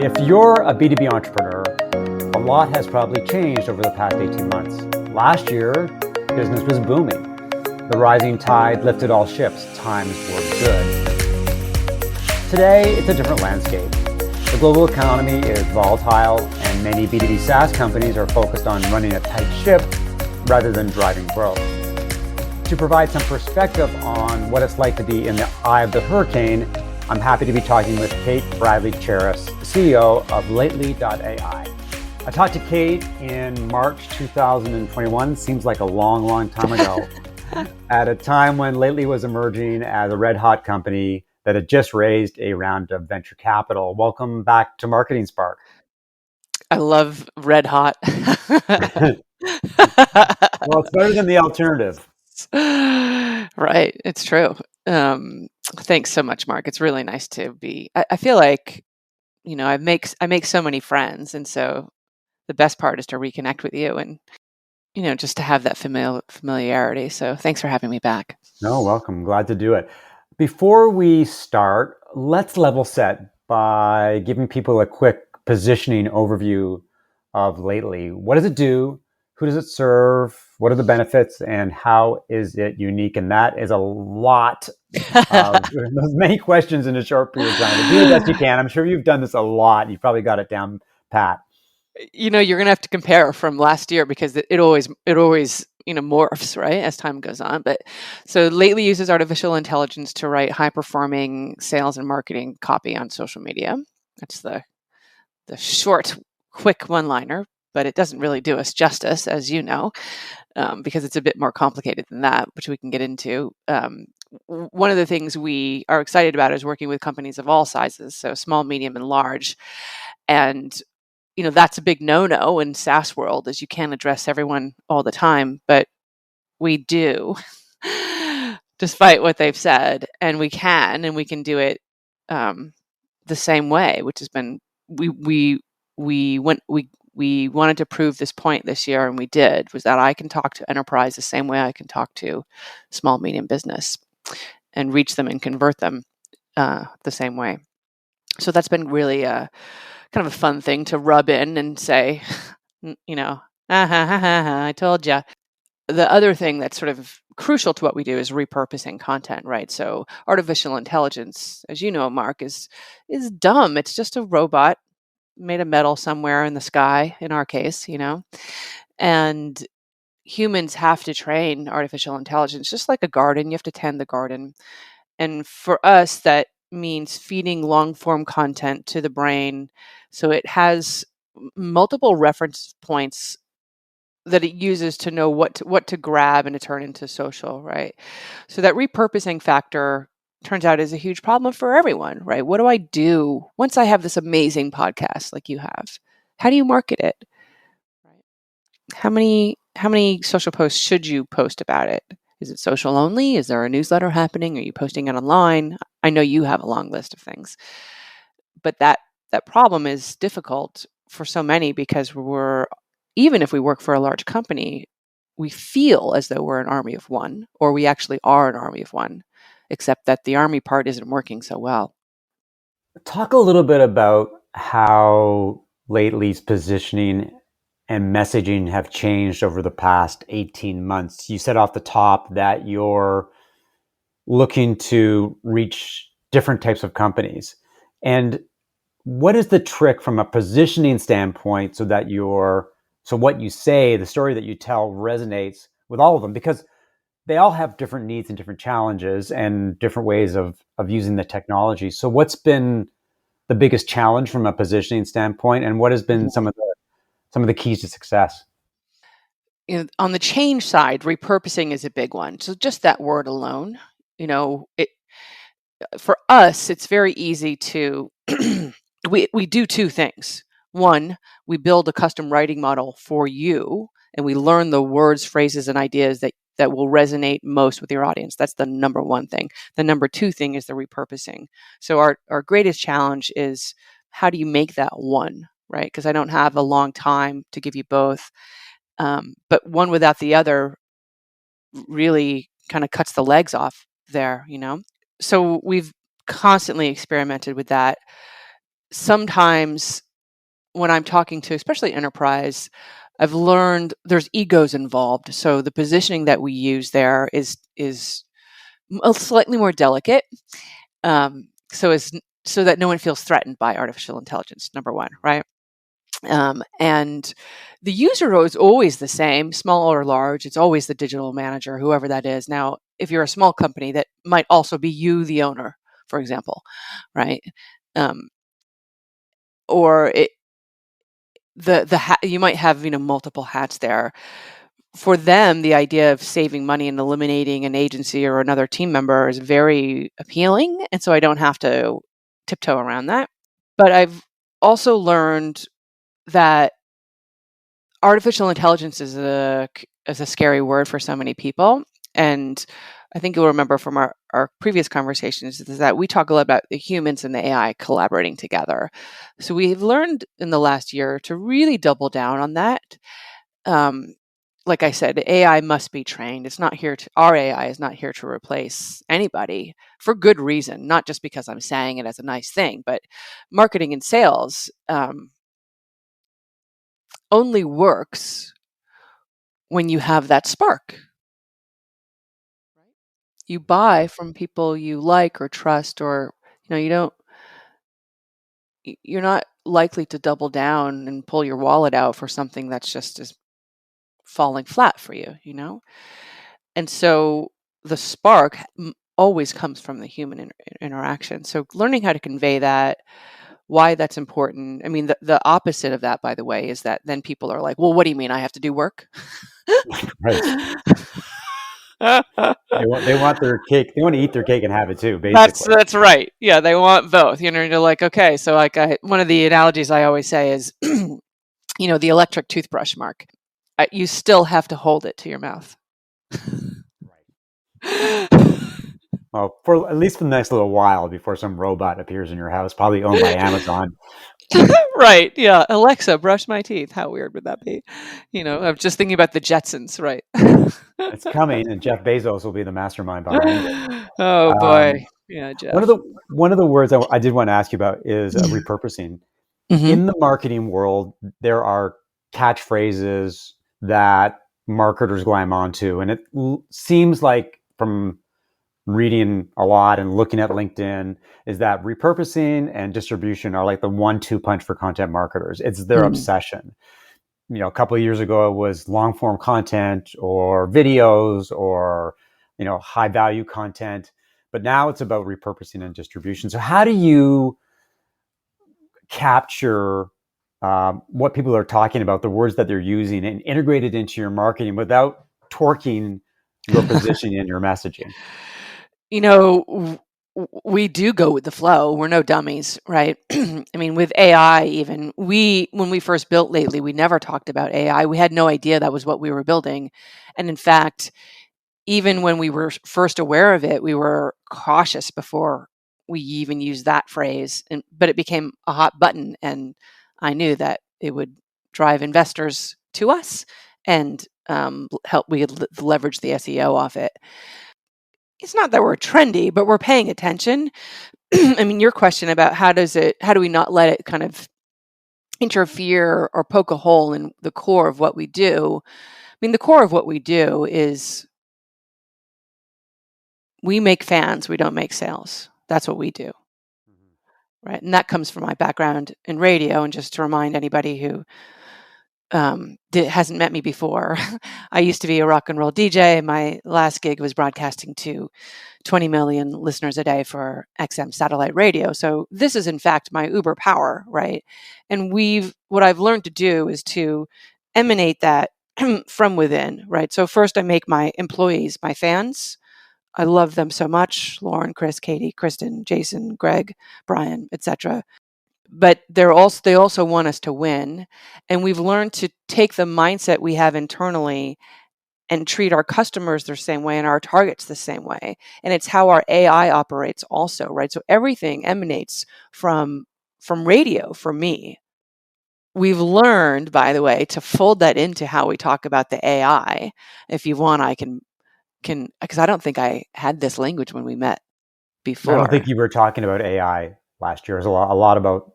If you're a B2B entrepreneur, a lot has probably changed over the past 18 months. Last year, business was booming. The rising tide lifted all ships. Times were good. Today, it's a different landscape. The global economy is volatile, and many B2B Saas companies are focused on running a tight ship rather than driving growth. To provide some perspective on what it's like to be in the eye of the hurricane, I'm happy to be talking with Kate Bradley Chernis, CEO of Lately.ai. I talked to Kate in March 2021, seems like a long time ago, at a time when Lately was emerging as a red hot company that had just raised a round of venture capital. Welcome back to Marketing Spark. I love red hot. Well, it's better than the alternative. Right, it's true. Thanks so much, Mark. It's really nice to be. I feel like, I make so many friends, and so the best part is to reconnect with you, and just to have that familiarity. So thanks for having me back. No, welcome. Glad to do it. Before we start, let's level set by giving people a quick positioning overview of Lately. What does it do? Who does it serve? What are the benefits? And how is it unique? And that is a lot of many questions in a short period of time. But do the best you can. I'm sure you've done this a lot. You've probably got it down pat. You're going to have to compare from last year because it always morphs, right, as time goes on. But so Lately uses artificial intelligence to write high performing sales and marketing copy on social media. That's the short, quick one liner, but it doesn't really do us justice, as you know, because it's a bit more complicated than that, which we can get into. One of the things we are excited about is working with companies of all sizes, so small, medium, and large. And that's a big no-no in SaaS world, is you can't address everyone all the time, but we do, despite what they've said, and we can do it the same way, which has been we wanted to prove this point this year, and we did, was that I can talk to enterprise the same way I can talk to small, medium business, and reach them and convert them the same way. So that's been really kind of a fun thing to rub in and say, I told you. The other thing that's sort of crucial to what we do is repurposing content, right? So artificial intelligence, as you know, Mark, is dumb. It's just a robot made of metal somewhere in the sky, in our case, and humans have to train artificial intelligence, just like a garden. You have to tend the garden. And for us, that means feeding long form content to the brain so it has multiple reference points that it uses to know what to grab and to turn into social, right? So that repurposing factor turns out is a huge problem for everyone, right? What do I do once I have this amazing podcast like you have? How do you market it? Right? How many social posts should you post about it? Is it social only? Is there a newsletter happening? Are you posting it online? I know you have a long list of things, but that problem is difficult for so many because even if we work for a large company, we feel as though we're an army of one, or we actually are an army of one, except that the army part isn't working so well. Talk a little bit about how Lately's positioning and messaging have changed over the past 18 months. You said off the top that you're looking to reach different types of companies. And what is the trick from a positioning standpoint so that what you say, the story that you tell resonates with all of them? Because they all have different needs and different challenges and different ways of using the technology. So what's been the biggest challenge from a positioning standpoint, and what has been some of the keys to success? On the change side, repurposing is a big one. So just that word alone, for us, it's very easy to we do two things. One, we build a custom writing model for you, and we learn the words, phrases, and ideas that will resonate most with your audience. That's the number one thing. The number two thing is the repurposing. So our greatest challenge is, how do you make that one, right? Because I don't have a long time to give you both. But one without the other really kind of cuts the legs off there, So we've constantly experimented with that. sometimes when I'm talking to, especially enterprise, I've learned there's egos involved. So the positioning that we use there is slightly more delicate. So that no one feels threatened by artificial intelligence, number one, right? And the user is always the same, small or large. It's always the digital manager, whoever that is. Now, if you're a small company, that might also be you, the owner, for example, right? Um, or you might have multiple hats there. For them, the idea of saving money and eliminating an agency or another team member is very appealing, and so I don't have to tiptoe around that. But I've also learned that artificial intelligence is a scary word for so many people. And I think you'll remember from our previous conversations is that we talk a lot about the humans and the AI collaborating together. So we've learned in the last year to really double down on that. Like I said, AI must be trained. Our AI is not here to replace anybody for good reason, not just because I'm saying it as a nice thing, but marketing and sales only works when you have that spark. You buy from people you like or trust, or you're not likely to double down and pull your wallet out for something that's just is falling flat for you. And so the spark always comes from the human interaction. So learning how to convey that, why that's important. I mean, the opposite of that, by the way, is that then people are like, well, what do you mean I have to do work? Right. They want their cake. They want to eat their cake and have it too, That's basically. that's right. Yeah, they want both. You're like, okay, so like one of the analogies I always say is, the electric toothbrush, Mark. You still have to hold it to your mouth. Well, for at least for the next little while before some robot appears in your house, probably owned by Amazon. Right. Yeah. Alexa, brush my teeth. How weird would that be? I'm just thinking about the Jetsons, right? It's coming, and Jeff Bezos will be the mastermind behind it. Oh Um, boy. Yeah, one of Jeff. the one of the words I did want to ask you about is repurposing. Hmm. In the marketing world, there are catchphrases that marketers glam onto, and it seems like from reading a lot and looking at LinkedIn is that repurposing and distribution are like the 1-2 punch for content marketers. It's their Hmm. obsession. A couple of years ago, it was long form content or videos or, high value content. But now it's about repurposing and distribution. So how do you capture what people are talking about, the words that they're using, and integrate it into your marketing without torquing your positioning and your messaging? We do go with the flow. We're no dummies, right? I mean, with AI, even when we first built Lately, we never talked about AI. We had no idea that was what we were building. And in fact, even when we were first aware of it, we were cautious before we even used that phrase. But it became a hot button, and I knew that it would drive investors to us and help. We could leverage the SEO off it. It's not that we're trendy, but we're paying attention. I mean, your question about how do we not let it kind of interfere or poke a hole in the core of what we do? I mean, the core of what we do is we make fans, we don't make sales. That's what we do. Right. And that comes from my background in radio. And just to remind anybody who hasn't met me before, I used to be a rock and roll DJ. My last gig was broadcasting to 20 million listeners a day for XM satellite radio. So this is in fact my Uber power, right? And what I've learned to do is to emanate that from within, right? So first I make my employees my fans. I love them so much. Lauren, Chris, Katie, Kristen, Jason, Greg, Brian, etc. But they also want us to win. And we've learned to take the mindset we have internally and treat our customers the same way and our targets the same way. And it's how our AI operates also, right? So everything emanates from radio for me. We've learned, by the way, to fold that into how we talk about the AI. If you want, I can because I don't think I had this language when we met I don't think before. you were talking about AI last year. It was a lot about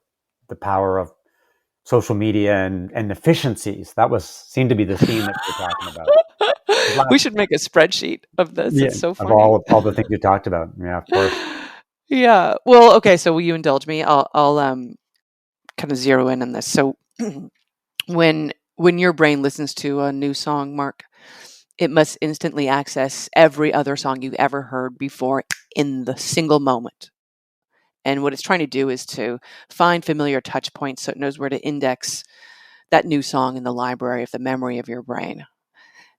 the power of social media and efficiencies. That seemed to be the theme that you were talking about. We should make a spreadsheet of this. Yeah, It's so of funny. all the things you talked about. Yeah, of course. Yeah. Well, okay. So will you indulge me? I'll kind of zero in on this. So when your brain listens to a new song, Mark, it must instantly access every other song you've ever heard before in the single moment. And what it's trying to do is to find familiar touch points so it knows where to index that new song in the library of the memory of your brain.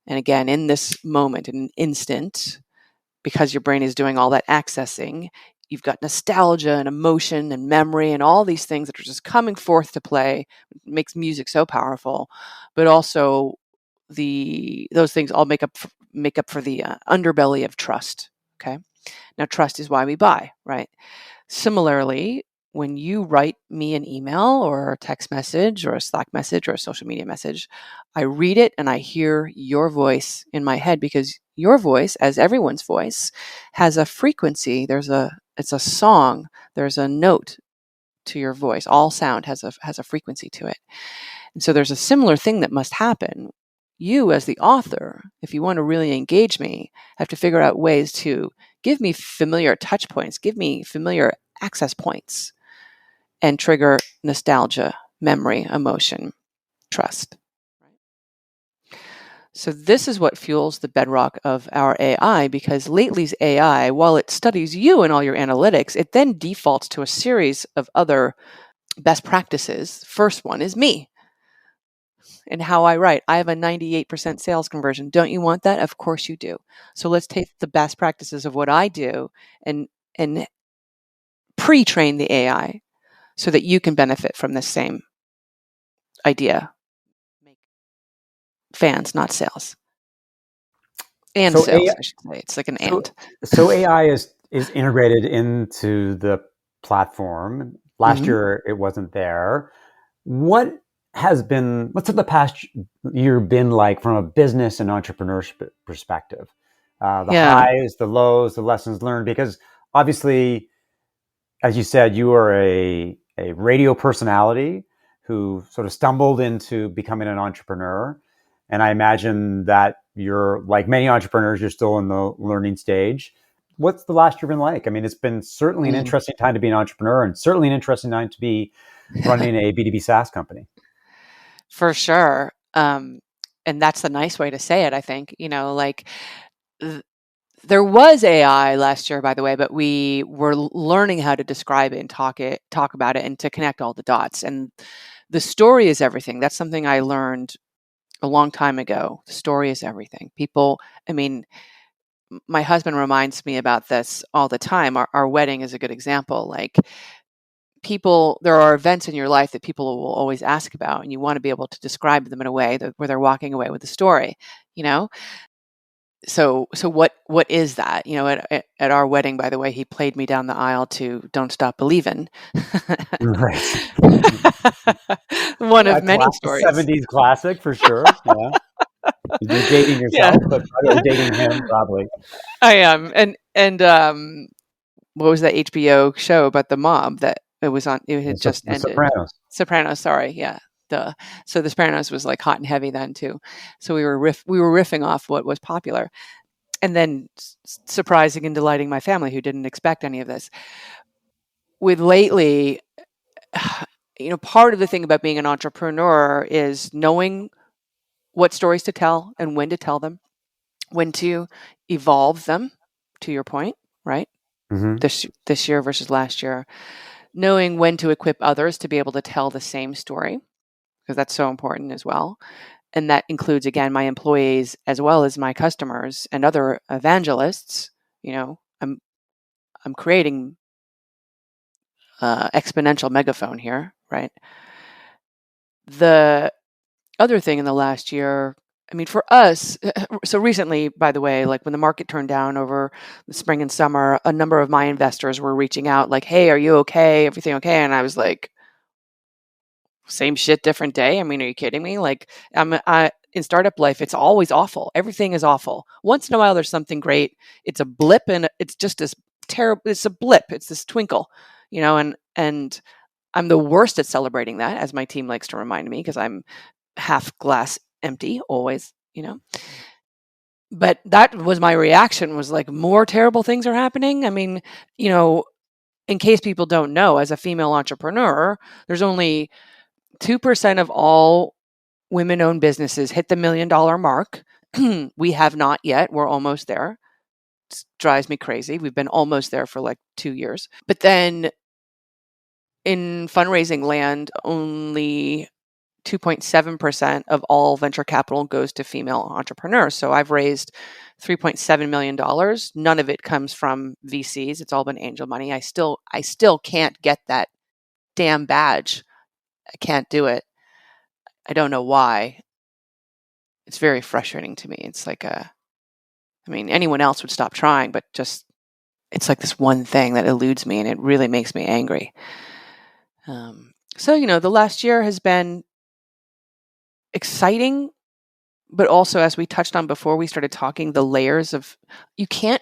And again, in this moment, in an instant, because your brain is doing all that accessing, you've got nostalgia and emotion and memory and all these things that are just coming forth to play. It makes music so powerful, but also those things all make up for the underbelly of trust. Okay, now trust is why we buy, right? Similarly, when you write me an email or a text message or a Slack message or a social media message, I read it and I hear your voice in my head, because your voice, as everyone's voice, has a frequency. It's a song. There's a note to your voice. All sound has a frequency to it. And so there's a similar thing that must happen. You, as the author, if you want to really engage me, have to figure out ways to give me familiar touch points, give me familiar access points, and trigger nostalgia, memory, emotion, trust. So this is what fuels the bedrock of our AI, because Lately's AI, while it studies you and all your analytics, it then defaults to a series of other best practices. First one is me and how I write. I have a 98% sales conversion. Don't you want that? Of course you do. So let's take the best practices of what I do and pre-train the AI so that you can benefit from the same idea. Make fans, not sales. And So sales, AI, I should say. It's like an so and. so AI is integrated into the platform. Last Mm-hmm. year it wasn't there. What's the past year been like from a business and entrepreneurship perspective? The Yeah. highs, the lows, the lessons learned, because obviously, as you said, you are a radio personality who sort of stumbled into becoming an entrepreneur. And I imagine that you're like many entrepreneurs, you're still in the learning stage. What's the last year been like? I mean, it's been certainly an Mm. interesting time to be an entrepreneur and certainly an interesting time to be running a B2B SaaS company. For sure. And that's the nice way to say it, I think. Like th- there was AI last year, by the way, but we were learning how to describe it and talk about it and to connect all the dots. And the story is everything. That's something I learned a long time ago. The story is everything. People, I mean, my husband reminds me about this all the time. Our wedding is a good example. Like there are events in your life that people will always ask about, and you want to be able to describe them in a way where they're walking away with a story, you know? So what is that? At our wedding, by the way, he played me down the aisle to Don't Stop Believin'. Right. One of many A stories. 70s classic for sure. Yeah. You're dating Yeah. yourself, but or dating him probably. I am. And what was that HBO show about the mob that it was on? It had just The ended. Sopranos. Sopranos, sorry, yeah. Duh. So The Sopranos was like hot and heavy then too. So we were riffing off what was popular, and then surprising and delighting my family who didn't expect any of this. With Lately, part of the thing about being an entrepreneur is knowing what stories to tell and when to tell them, when to evolve them. To your point, right? Mm-hmm. This year versus last year, knowing when to equip others to be able to tell the same story, because that's so important as well. And that includes, again, my employees as well as my customers and other evangelists. I'm creating exponential megaphone here, right? The other thing in the last year, I mean, for us, so recently, by the way, like when the market turned down over the spring and summer, a number of my investors were reaching out like, hey, are you okay? Everything okay? And I was like, same shit, different day. I mean, are you kidding me? Like, in startup life, it's always awful. Everything is awful. Once in a while, there's something great. It's a blip, and it's just this terrible. It's a blip. It's this twinkle, and I'm the worst at celebrating that, as my team likes to remind me, because I'm half glass empty always, But that was my reaction, was like, more terrible things are happening. I mean, in case people don't know, as a female entrepreneur, there's only 2% of all women-owned businesses hit the $1 million mark. We have not yet. We're almost there. It drives me crazy. We've been almost there for like 2 years. But then in fundraising land, only 2.7% of all venture capital goes to female entrepreneurs. So I've raised $3.7 million. None of it comes from VCs. It's all been angel money. I still can't get that damn badge. I can't do it. I don't know why. It's very frustrating to me. It's like anyone else would stop trying, but just, it's like this one thing that eludes me, and it really makes me angry. So, the last year has been exciting, but also, as we touched on before we started talking, the layers of, you can't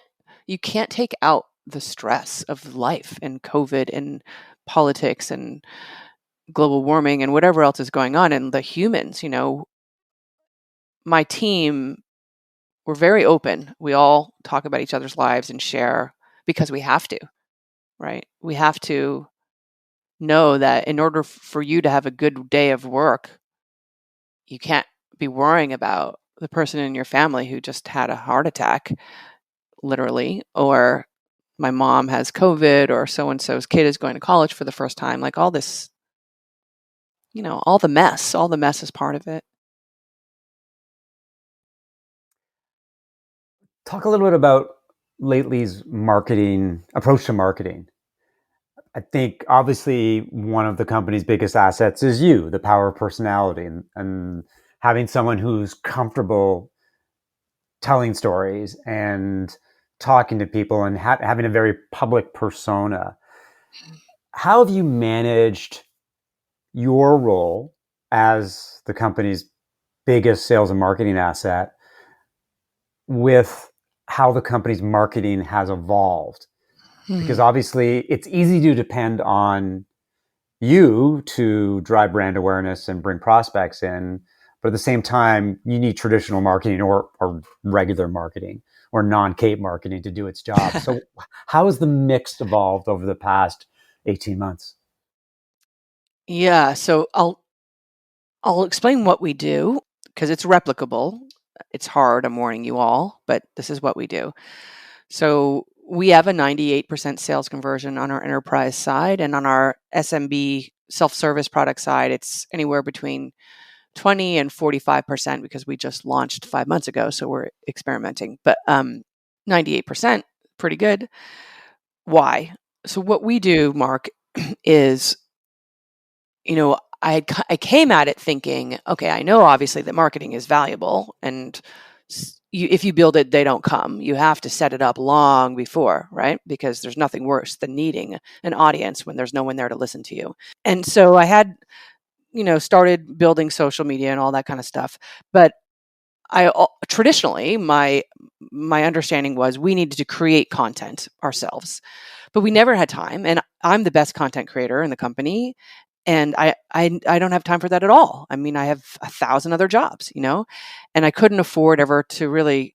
take out the stress of life and COVID and politics and global warming and whatever else is going on, and the humans. My team, we're very open. We all talk about each other's lives and share, because we have to, right? We have to know that in order for you to have a good day of work, you can't be worrying about the person in your family who just had a heart attack, literally, or my mom has COVID, or so-and-so's kid is going to college for the first time. Like all this, all the mess is part of it. Talk a little bit about Lately's marketing approach to marketing. I think obviously one of the company's biggest assets is you, the power of personality, and having someone who's comfortable telling stories and talking to people and having a very public persona. How have you managed your role as the company's biggest sales and marketing asset with how the company's marketing has evolved? Because obviously it's easy to depend on you to drive brand awareness and bring prospects in, but at the same time, you need traditional marketing or regular marketing or non-cape marketing to do its job. So how has the mix evolved over the past 18 months? Yeah, so I'll explain what we do, because it's replicable. It's hard, I'm warning you all, but this is what we do. So we have a 98% sales conversion on our enterprise side, and on our SMB self-service product side, it's anywhere between 20 and 45%, because we just launched 5 months ago, so we're experimenting. But 98%, pretty good. Why? So what we do, Mark, is, I came at it thinking, okay, I know obviously that marketing is valuable, and if you build it, they don't come. You have to set it up long before, right? Because there's nothing worse than needing an audience when there's no one there to listen to you. And so I had, started building social media and all that kind of stuff. But traditionally, my understanding was we needed to create content ourselves, but we never had time. And I'm the best content creator in the company, and I don't have time for that at all. I mean, I have 1,000 other jobs, and I couldn't afford ever to really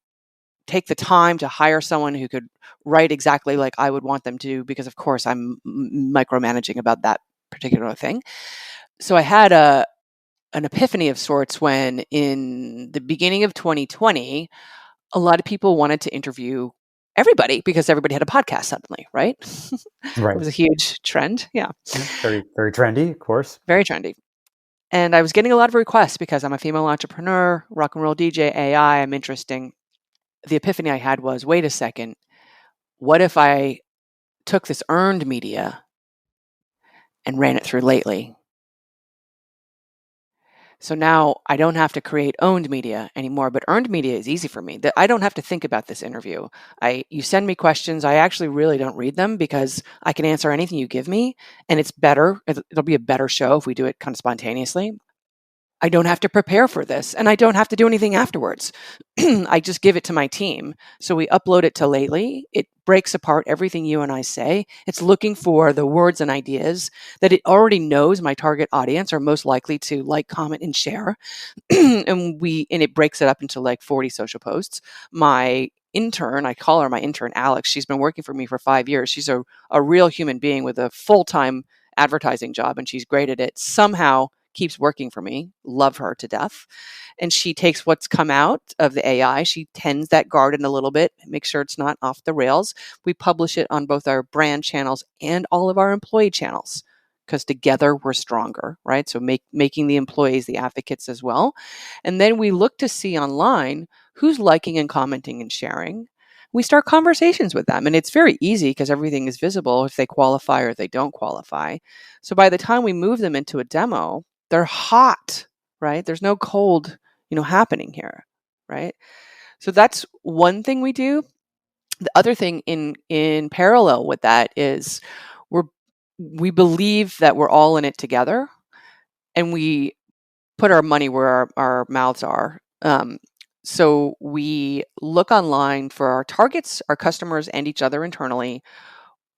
take the time to hire someone who could write exactly like I would want them to, because of course I'm micromanaging about that particular thing. So I had an epiphany of sorts when, in the beginning of 2020, a lot of people wanted to interview everybody because everybody had a podcast suddenly, right? Right. It was a huge trend. Yeah. Very, very trendy, of course. Very trendy. And I was getting a lot of requests because I'm a female entrepreneur, rock and roll DJ, AI, I'm interesting. The epiphany I had was, wait a second, what if I took this earned media and ran it through Lately? So now I don't have to create owned media anymore, but earned media is easy for me. I don't have to think about this interview. You send me questions. I actually really don't read them, because I can answer anything you give me, and it's better. It'll be a better show if we do it kind of spontaneously. I don't have to prepare for this and I don't have to do anything afterwards. I just give it to my team. So we upload it to Lately. It breaks apart everything you and I say. It's looking for the words and ideas that it already knows my target audience are most likely to like, comment, and share. And it breaks it up into like 40 social posts. My intern, I call her my intern, Alex. She's been working for me for 5 years. She's a real human being with a full-time advertising job, and she's great at it. Somehow keeps working for me. Love her to death. And she takes what's come out of the AI, she tends that garden a little bit, make sure it's not off the rails. We publish it on both our brand channels and all of our employee channels, because together we're stronger, right? So making the employees the advocates as well. And then we look to see online who's liking and commenting and sharing. We start conversations with them, and it's very easy because everything is visible if they qualify or they don't qualify. So by the time we move them into a demo, they're hot, right? There's no cold, happening here, right? So that's one thing we do. The other thing in parallel with that is we're we believe that we're all in it together, and we put our money where our mouths are. So we look online for our targets, our customers, and each other internally.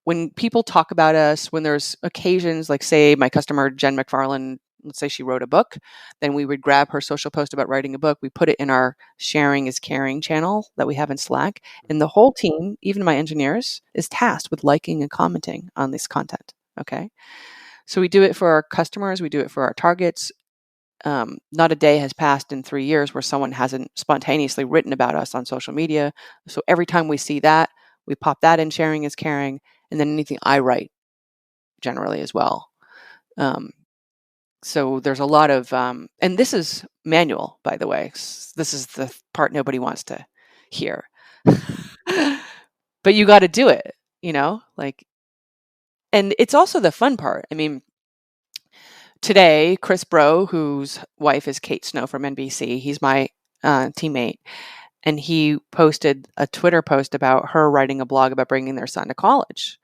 When people talk about us, when there's occasions, like say my customer, Jen McFarland, let's say she wrote a book, then we would grab her social post about writing a book. We put it in our sharing is caring channel that we have in Slack. And the whole team, even my engineers, is tasked with liking and commenting on this content. Okay. So we do it for our customers. We do it for our targets. Not a day has passed in 3 years where someone hasn't spontaneously written about us on social media. So every time we see that, we pop that in sharing is caring, and then anything I write generally as well. So there's a lot of, and this is manual, by the way. This is the part nobody wants to hear. But you got to do it, and it's also the fun part. I mean, today, Chris Bro, whose wife is Kate Snow from NBC, he's my teammate, and he posted a Twitter post about her writing a blog about bringing their son to college.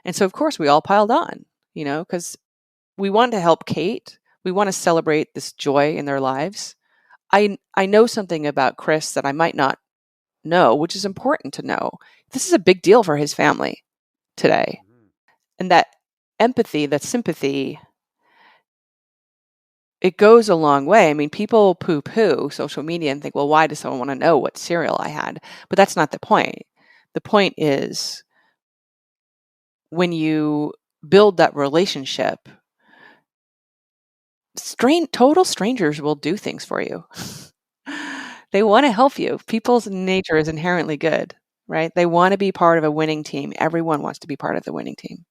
And so, of course, we all piled on, because we want to help Kate. We want to celebrate this joy in their lives. I know something about Chris that I might not know, which is important to know. This is a big deal for his family today. And that empathy, that sympathy, it goes a long way. I mean, people poo-poo social media and think, well, why does someone want to know what cereal I had? But that's not the point. The point is when you build that relationship, total strangers will do things for you. They want to help you. People's nature is inherently good, right? They want to be part of a winning team. Everyone wants to be part of the winning team.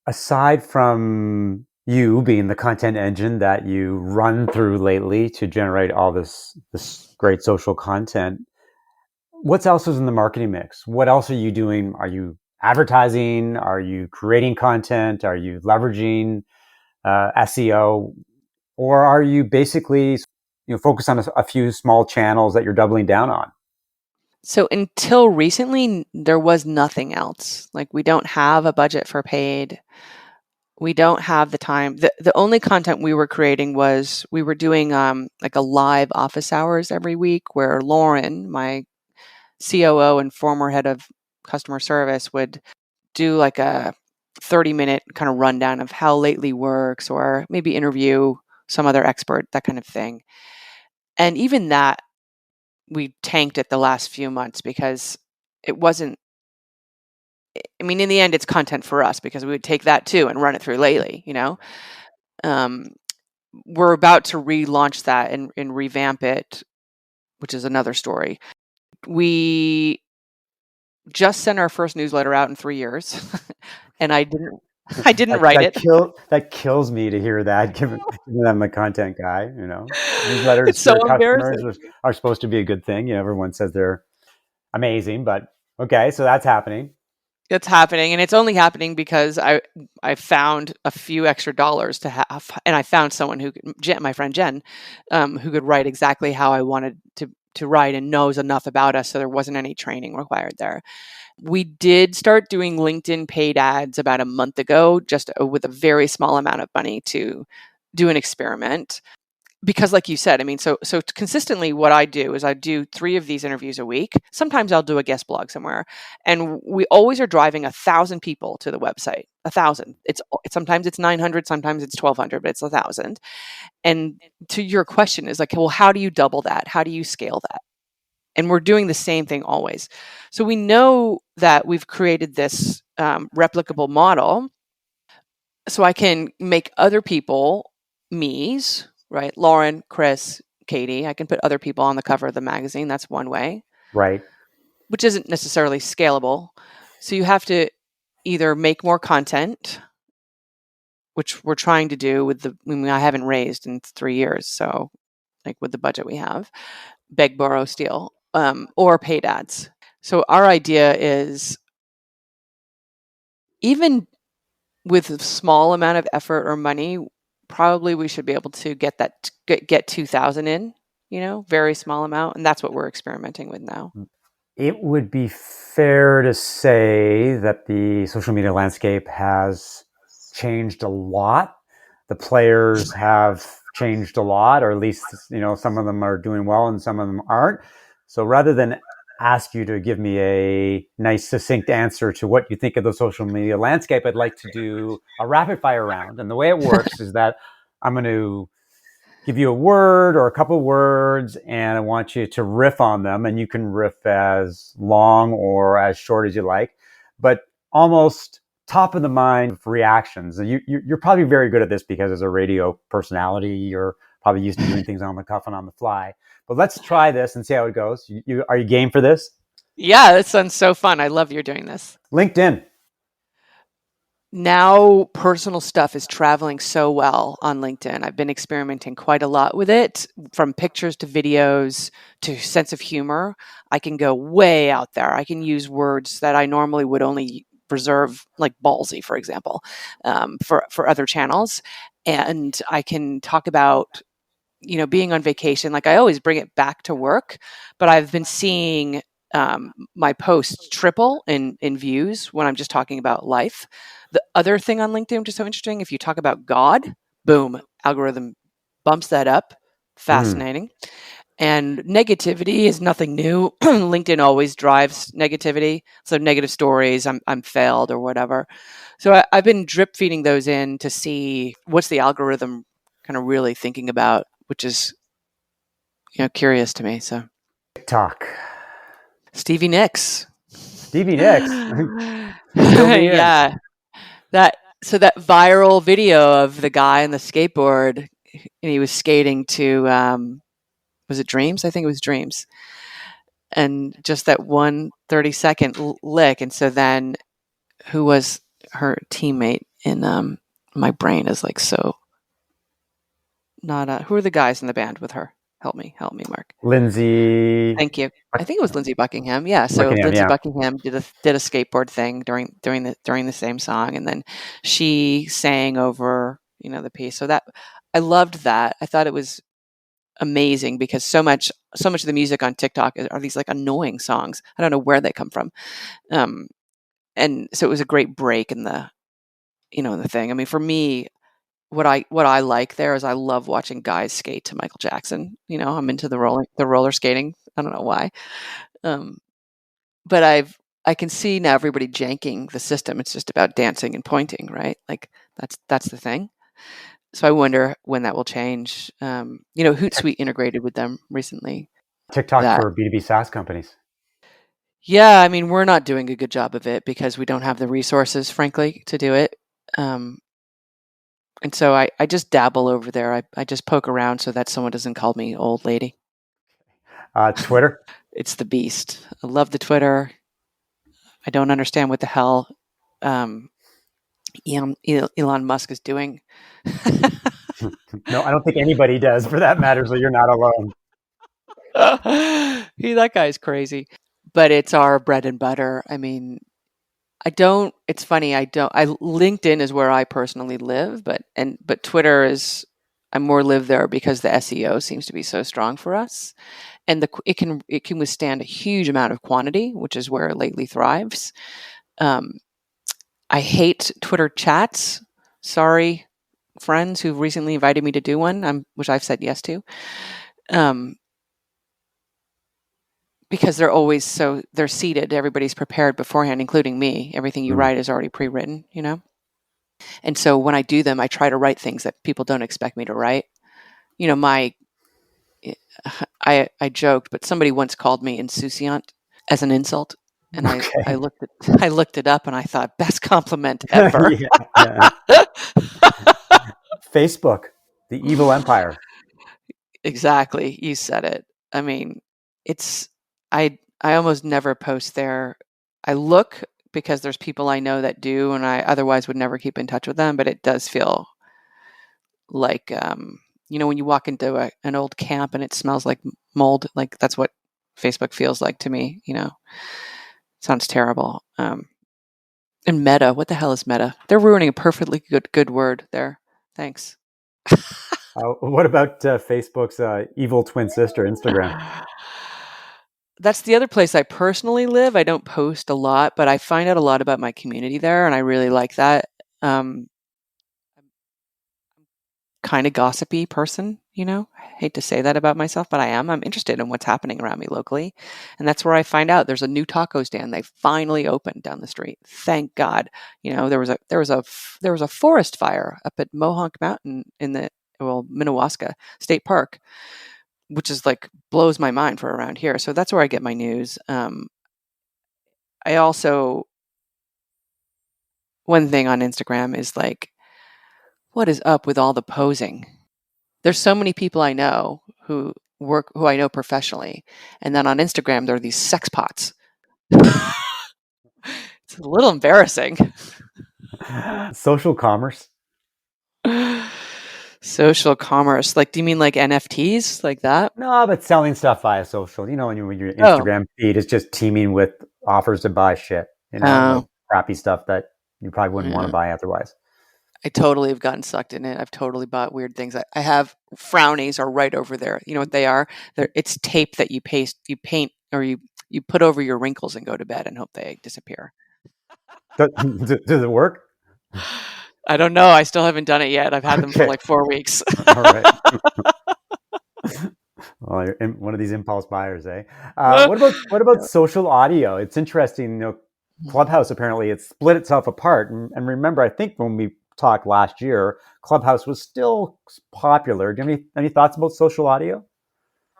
Aside from you being the content engine that you run through Lately to generate all this great social content, what else is in the marketing mix? What else are you doing? Are you advertising? Are you creating content? Are you leveraging SEO? Or are you basically focused on a few small channels that you're doubling down on? So until recently, there was nothing else. Like, we don't have a budget for paid. We don't have the time. The only content we were creating was we were doing like a live office hours every week where Lauren, my COO and former head of customer service, would do like a 30-minute kind of rundown of how Lately works, or maybe interview some other expert, that kind of thing. And even that, we tanked it the last few months because it wasn't, I mean, in the end, it's content for us because we would take that too and run it through Lately, Um, we're about to relaunch that and revamp it, which is another story. We just sent our first newsletter out in 3 years, and I didn't write it. That kills me to hear that, given that I'm a content guy. Newsletters It's to so your customers embarrassing. are supposed to be a good thing. Everyone says they're amazing, but okay, so that's happening. It's happening, and it's only happening because I found a few extra dollars to have, and I found someone my friend Jen, who could write exactly how I wanted to write and knows enough about us, so there wasn't any training required there. We did start doing LinkedIn paid ads about a month ago, just with a very small amount of money to do an experiment. because like you said, I mean, so consistently what I do is I do 3 of these interviews a week. Sometimes I'll do a guest blog somewhere, and we always are driving 1,000 people to the website. 1,000. It's sometimes it's 900, sometimes it's 1,200, but it's 1,000. And to your question is like, well, how do you double that? How do you scale that? And we're doing the same thing always. So we know that we've created this replicable model, so I can make other people me's, right? Lauren, Chris, Katie. I can put other people on the cover of the magazine. That's one way, Right. which isn't necessarily scalable. So you have to either make more content, which we're trying to do with I haven't raised in 3 years. So like with the budget we have, beg, borrow, steal, or paid ads. So our idea is, even with a small amount of effort or money, probably we should be able to get 2,000 in, very small amount. And that's what we're experimenting with now. It would be fair to say that the social media landscape has changed a lot. The players have changed a lot, or at least, some of them are doing well and some of them aren't. So rather than ask you to give me a nice, succinct answer to what you think of the social media landscape, I'd like to do a rapid fire round. And the way it works is that I'm going to give you a word or a couple of words, and I want you to riff on them. And you can riff as long or as short as you like, but almost top of the mind reactions. You're probably very good at this because as a radio personality, you're probably used to doing things on the cuff and on the fly. But let's try this and see how it goes. Are you game for this? Yeah, that sounds so fun. I love you're doing this. LinkedIn. Now personal stuff is traveling so well on LinkedIn. I've been experimenting quite a lot with it, from pictures to videos to sense of humor. I can go way out there. I can use words that I normally would only reserve, like ballsy, for example, for other channels. And I can talk about, being on vacation. Like, I always bring it back to work, but I've been seeing my posts triple in views when I'm just talking about life. The other thing on LinkedIn, which is so interesting, if you talk about God, boom, algorithm bumps that up. Fascinating. And negativity is nothing new. LinkedIn always drives negativity. So negative stories, I'm failed or whatever. So I've been drip feeding those in to see what's the algorithm kind of really thinking about, which is, curious to me. So TikTok. Stevie Nicks. Stevie Nicks. Fill me in. Yeah. That viral video of the guy on the skateboard, and he was skating to was it Dreams? I think it was Dreams. And just that 1 30-second lick. And so then, who was her teammate in my brain is like, so not who are the guys in the band with her? Help me, Mark. Lindsay. Thank you. I think it was Lindsey Buckingham. Yeah. So Buckingham, Lindsey yeah. Buckingham did a skateboard thing during the same song, and then she sang over the piece. So that, I loved that. I thought it was amazing because so much of the music on TikTok are these like annoying songs. I don't know where they come from, and so it was a great break in the in the thing. I mean, for me, what I like there is I love watching guys skate to Michael Jackson. I'm into the roller skating. I don't know why. But I can see now everybody janking the system. It's just about dancing and pointing, right? Like that's the thing. So I wonder when that will change. Hootsuite integrated with them recently. TikTok That, for B2B Saas companies. yeah, I mean, we're not doing a good job of it because we don't have the resources, frankly, to do it. And so I just dabble over there. I just poke around so that someone doesn't call me old lady. Twitter. It's the beast. I love the Twitter. I don't understand what the hell Elon Musk is doing. No, I don't think anybody does, for that matter, so you're not alone. That guy's crazy. But it's our bread and butter. I mean, it's funny, LinkedIn is where I personally live, but Twitter is, I more live there because the SEO seems to be so strong for us. And it can withstand a huge amount of quantity, which is where Lately thrives. I hate Twitter chats. Sorry, friends who've recently invited me to do one, which I've said yes to, because they're seated. Everybody's prepared beforehand, including me. Everything you write is already pre-written, And so when I do them, I try to write things that people don't expect me to write. I joked, but somebody once called me insouciant as an insult. And I Okay. looked it up and I thought, best compliment ever. Yeah, yeah. Facebook, the evil empire. Exactly. You said it. I mean, it's I almost never post there. I look because there's people I know that do, and I otherwise would never keep in touch with them. But it does feel like when you walk into an old camp and it smells like mold, like that's what Facebook feels like to me. Sounds terrible. And Meta, what the hell is Meta? They're ruining a perfectly good word there. Thanks. What about Facebook's evil twin sister, Instagram? That's the other place I personally live. I don't post a lot, but I find out a lot about my community there, and I really like that. I'm kind of gossipy person, I hate to say that about myself, but I am. I'm interested in what's happening around me locally, and that's where I find out there's a new taco stand they finally opened down the street. Thank God. There was a forest fire up at Mohonk Mountain in the Minnewaska State Park, which is like blows my mind for around here. So that's where I get my news. I also One thing on Instagram is like, what is up with all the posing? There's so many people I know who I know professionally, and then on Instagram there are these sex pots. It's a little embarrassing. Social commerce. Social commerce, like, do you mean like NFTs, like that? No, but selling stuff via social. When your Oh, Instagram feed is just teeming with offers to buy shit. Like oh, crappy stuff that you probably wouldn't want to yeah. buy otherwise. I totally have gotten sucked in it. I've totally bought weird things. I have frownies are right over there. You know what they are? It's tape that you paint, or you put over your wrinkles and go to bed and hope they disappear. Does it work? I don't know. I still haven't done it yet. I've had them for Okay. like 4 weeks. All right. Well, you're one of these impulse buyers, eh? What about social audio? It's interesting. Clubhouse apparently it split itself apart, and remember, I think when we talked last year, Clubhouse was still popular. Do you have any thoughts about social audio?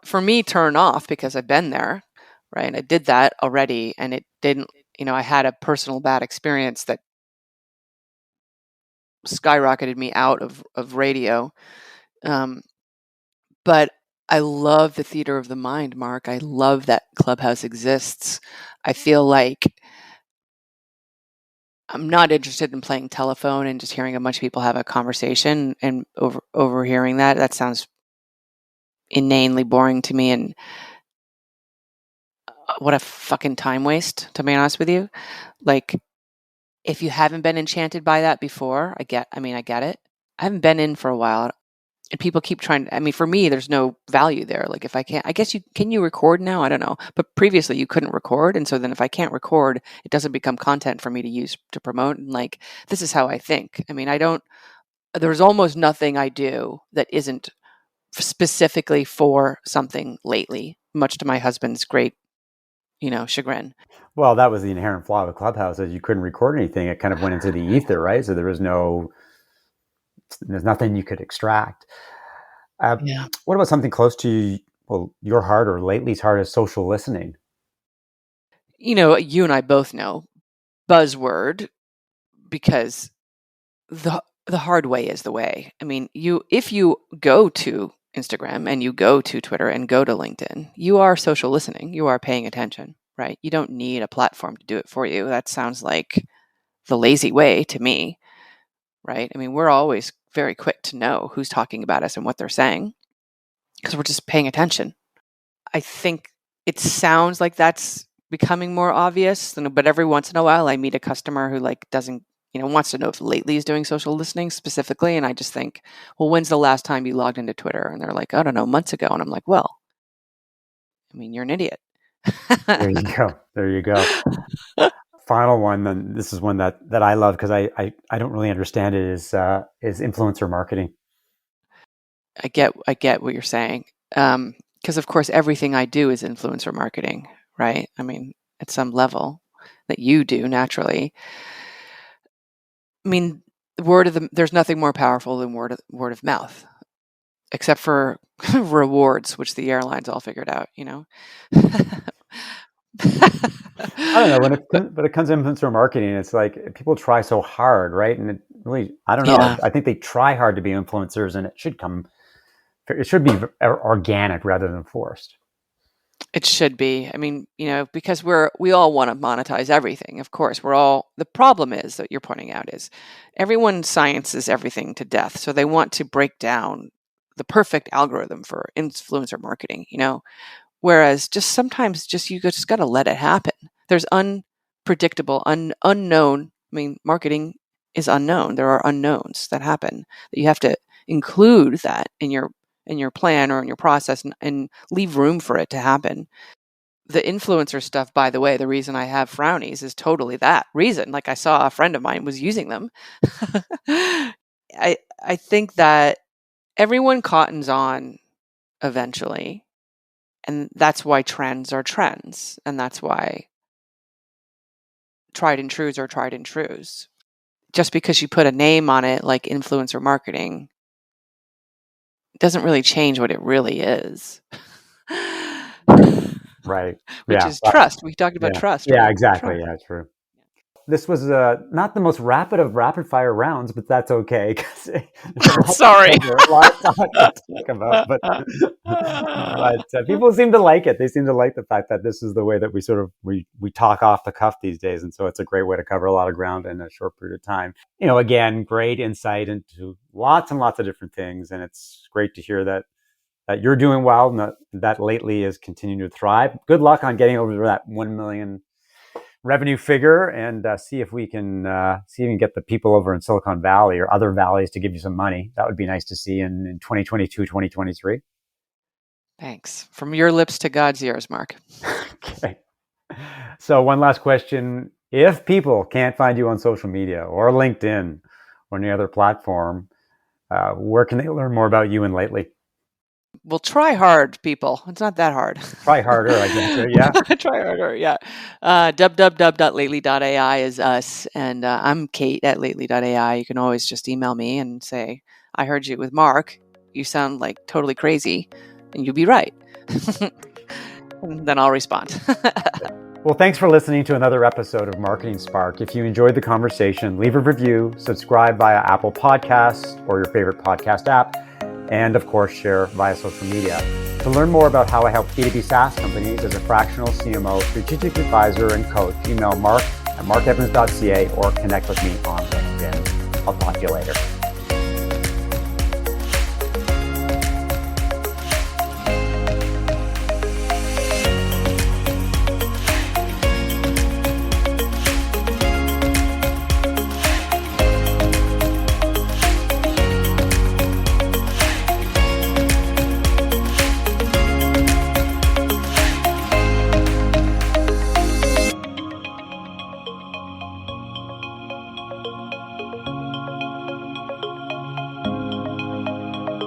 For me, turn off because I've been there, right? I did that already and it didn't, I had a personal bad experience that skyrocketed me out of radio. Um, but I love the theater of the mind, Mark. I love that Clubhouse exists. I feel like I'm not interested in playing telephone and just hearing a bunch of people have a conversation and overhearing that. That sounds inanely boring to me, and what a fucking time waste, to be honest with you. Like, if you haven't been enchanted by that before, I get it. I haven't been in for a while, and people keep trying. I mean, for me, there's no value there. Like, if I can't, I guess you record now? I don't know. But previously you couldn't record. And so then if I can't record, it doesn't become content for me to use to promote. And like, this is how I think. I mean, there's almost nothing I do that isn't specifically for something lately, much to my husband's great, chagrin. Well, that was the inherent flaw of Clubhouse, is you couldn't record anything. It kind of went into the ether, right? So there's nothing you could extract. Uh, Yeah. what about something close to your heart or lately's heart is social listening? You and I both know buzzword, because the hard way is the way. I mean, if you go to Instagram and you go to Twitter and go to LinkedIn, you are social listening. You are paying attention, right? You don't need a platform to do it for you. That sounds like the lazy way to me, right? I mean, we're always very quick to know who's talking about us and what they're saying because we're just paying attention. I think it sounds like that's becoming more obvious, but every once in a while I meet a customer who like doesn't, wants to know if Lately is doing social listening specifically. And I just think, well, when's the last time you logged into Twitter? And they're like, I don't know, months ago. And I'm like, well, I mean, you're an idiot. There you go. There you go. final one, then this is one that I love because I don't really understand it, is influencer marketing. I get what you're saying. Because of course everything I do is influencer marketing, right? I mean, at some level that you do naturally. I mean, there's nothing more powerful than word of mouth, except for rewards, which the airlines all figured out, you know. I don't know, when it comes to influencer marketing, it's like people try so hard, right? And it really, I don't know. Yeah, I think they try hard to be influencers, and it should be organic rather than forced. it should be. I mean, you know, because we all want to monetize everything. Of course, the problem is that you're pointing out is everyone sciences everything to death. So they want to break down the perfect algorithm for influencer marketing, you know. Whereas sometimes you just got to let it happen. There's unpredictable, unknown. I mean, marketing is unknown. There are unknowns that happen that you have to include that in your plan or in your process, and leave room for it to happen. The influencer stuff, by the way, the reason I have frownies is totally that reason. Like, I saw a friend of mine was using them. I think that everyone cottons on eventually. And that's why trends are trends. And that's why tried and trues are tried and trues. Just because you put a name on it, like influencer marketing, doesn't really change what it really is. Right. Which Yeah. is trust. We talked about Yeah. trust, Yeah, right? exactly. Trust. Yeah, true. This was not the most rapid of rapid fire rounds, but that's okay because there's a lot to Sorry. cover, a lot to talk about. But people seem to like it. They seem to like the fact that this is the way that we talk off the cuff these days, and so it's a great way to cover a lot of ground in a short period of time. You know, again, great insight into lots and lots of different things, and it's great to hear that you're doing well and that Lately is continuing to thrive. Good luck on getting over that 1 million revenue figure, and see if we can get the people over in Silicon Valley or other valleys to give you some money. That would be nice to see in 2022, 2023. Thanks. From your lips to God's ears, Mark. Okay. So one last question. If people can't find you on social media or LinkedIn or any other platform, where can they learn more about you and Lately? Well, try hard, people. It's not that hard. Try harder, I guess. Yeah. Try harder, yeah. www.lately.ai is us, and I'm Kate at lately.ai. You can always just email me and say, I heard you with Mark. You sound like totally crazy, and you'll be right. And then I'll respond. Well, thanks for listening to another episode of Marketing Spark. If you enjoyed the conversation, leave a review, subscribe via Apple Podcasts or your favorite podcast app, and of course, share via social media. To learn more about how I help B2B Saas companies as a fractional CMO, strategic advisor, and coach, email mark@markevans.ca or connect with me on LinkedIn. I'll talk to you later.